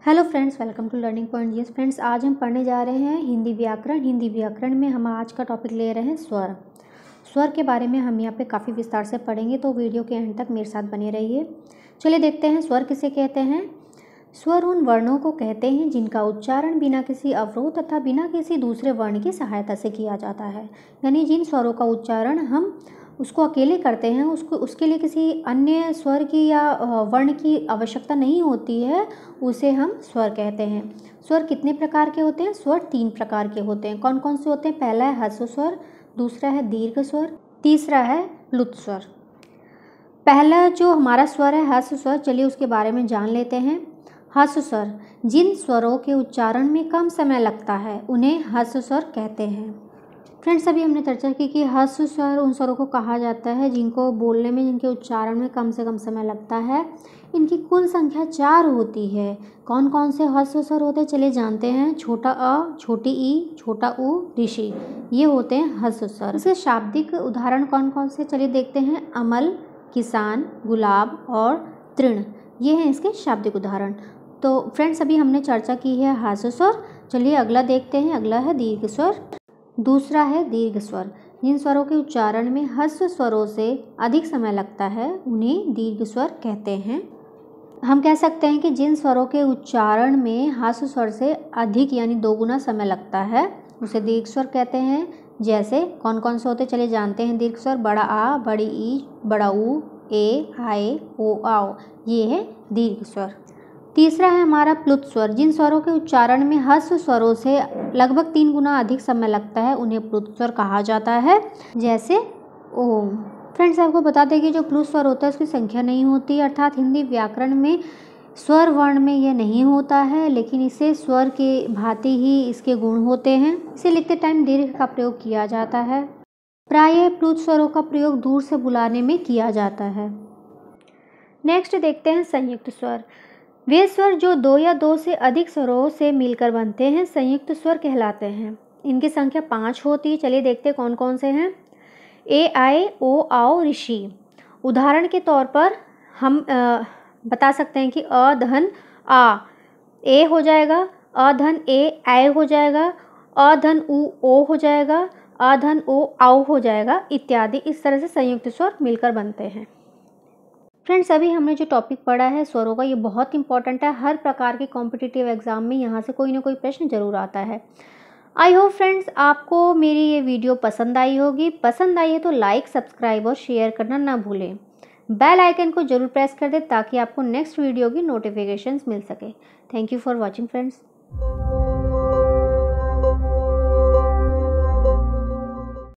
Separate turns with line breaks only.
Hello friends, welcome to learning point. Yes friends, आज हम पढ़ने जा रहे हैं हिंदी व्याकरण। हिंदी व्याकरण में हम आज का टॉपिक ले रहे हैं स्वर। स्वर के बारे में हम यहाँ पे काफ़ी विस्तार से पढ़ेंगे, तो वीडियो के एंड तक मेरे साथ बने रहिए। चलिए देखते हैं स्वर किसे कहते हैं। स्वर उन वर्णों को कहते हैं जिनका उच्चारण बिना किसी अवरोध तथा बिना किसी दूसरे वर्ण की सहायता से किया जाता है। यानी जिन स्वरों का उच्चारण हम उसको अकेले करते हैं, उसके लिए किसी अन्य स्वर की या वर्ण की आवश्यकता नहीं होती है, उसे हम स्वर कहते हैं। स्वर कितने प्रकार के होते हैं? स्वर 3 प्रकार के होते हैं। कौन कौन से होते हैं? पहला है ह्रस्व स्वर, दूसरा है दीर्घ स्वर, तीसरा है प्लुत स्वर। पहला जो हमारा स्वर है ह्रस्व स्वर, चलिए उसके बारे में जान लेते हैं। ह्रस्व स्वर जिन स्वरों के उच्चारण में कम समय लगता है उन्हें ह्रस्व स्वर कहते हैं। फ्रेंड्स, अभी हमने चर्चा की कि ह्रस्व स्वर उन स्वरों को कहा जाता है जिनको बोलने में, जिनके उच्चारण में कम से कम समय लगता है। इनकी कुल संख्या 4 होती है। कौन कौन से ह्रस्व स्वर होते हैं चलिए जानते हैं। छोटा अ, छोटी ई, छोटा उ, ऋषि, ये होते हैं ह्रस्व स्वर। इसके शाब्दिक उदाहरण कौन कौन से चलिए देखते हैं। अमल, किसान, गुलाब और तृण, ये हैं इसके शाब्दिक उदाहरण। तो फ्रेंड्स, अभी हमने चर्चा की है ह्रस्व स्वर। चलिए अगला देखते हैं। अगला है दीर्घ स्वर। दूसरा है दीर्घ स्वर। जिन स्वरों के उच्चारण में ह्रस्व स्वरों से अधिक समय लगता है उन्हें दीर्घ स्वर कहते हैं। हम कह सकते हैं कि जिन स्वरों के उच्चारण में ह्रस्व स्वर से अधिक यानी 2 गुना समय लगता है उसे दीर्घ स्वर कहते हैं। जैसे कौन कौन से होते चलिए जानते हैं। दीर्घ स्वर बड़ा आ, बड़ी ई, बड़ा ऊ, ए, आए, ओ, आओ, ये है दीर्घ स्वर। तीसरा है हमारा प्लुत स्वर। जिन स्वरों के उच्चारण में ह्रस्व स्वरों से लगभग 3 गुना अधिक समय लगता है उन्हें प्लुत स्वर कहा जाता है। जैसे ओम। फ्रेंड्स, आपको बता दें कि जो प्लुत स्वर होता है उसकी संख्या नहीं होती, अर्थात हिंदी व्याकरण में स्वर वर्ण में यह नहीं होता है, लेकिन इसे स्वर के भांति ही इसके गुण होते हैं। इसे लिखते टाइम दीर्घ का प्रयोग किया जाता है। प्रायः प्लुत स्वरों का प्रयोग दूर से बुलाने में किया जाता है। नेक्स्ट देखते हैं संयुक्त स्वर। वे स्वर जो 2 या 2 से अधिक स्वरों से मिलकर बनते हैं संयुक्त स्वर कहलाते हैं। इनकी संख्या 5 होती है। चलिए देखते हैं कौन कौन से हैं। ए, आए, ओ, आओ, ऋषि। उदाहरण के तौर पर हम बता सकते हैं कि अ धन आ, ए हो जाएगा, अ धन ए, आए हो जाएगा, अ धन उ, ओ हो जाएगा, अ धन ओ, आओ हो जाएगा, इत्यादि। इस तरह से संयुक्त स्वर मिलकर बनते हैं। फ्रेंड्स, अभी हमने जो टॉपिक पढ़ा है स्वरों का, ये बहुत इंपॉर्टेंट है। हर प्रकार के कॉम्पिटिटिव एग्जाम में यहाँ से कोई ना कोई प्रश्न जरूर आता है। आई होप फ्रेंड्स आपको मेरी ये वीडियो पसंद आई होगी। पसंद आई है तो लाइक, सब्सक्राइब और शेयर करना ना भूलें। बेल आइकन को जरूर प्रेस कर दें ताकि आपको नेक्स्ट वीडियो की नोटिफिकेशंस मिल सके। Thank you for watching friends.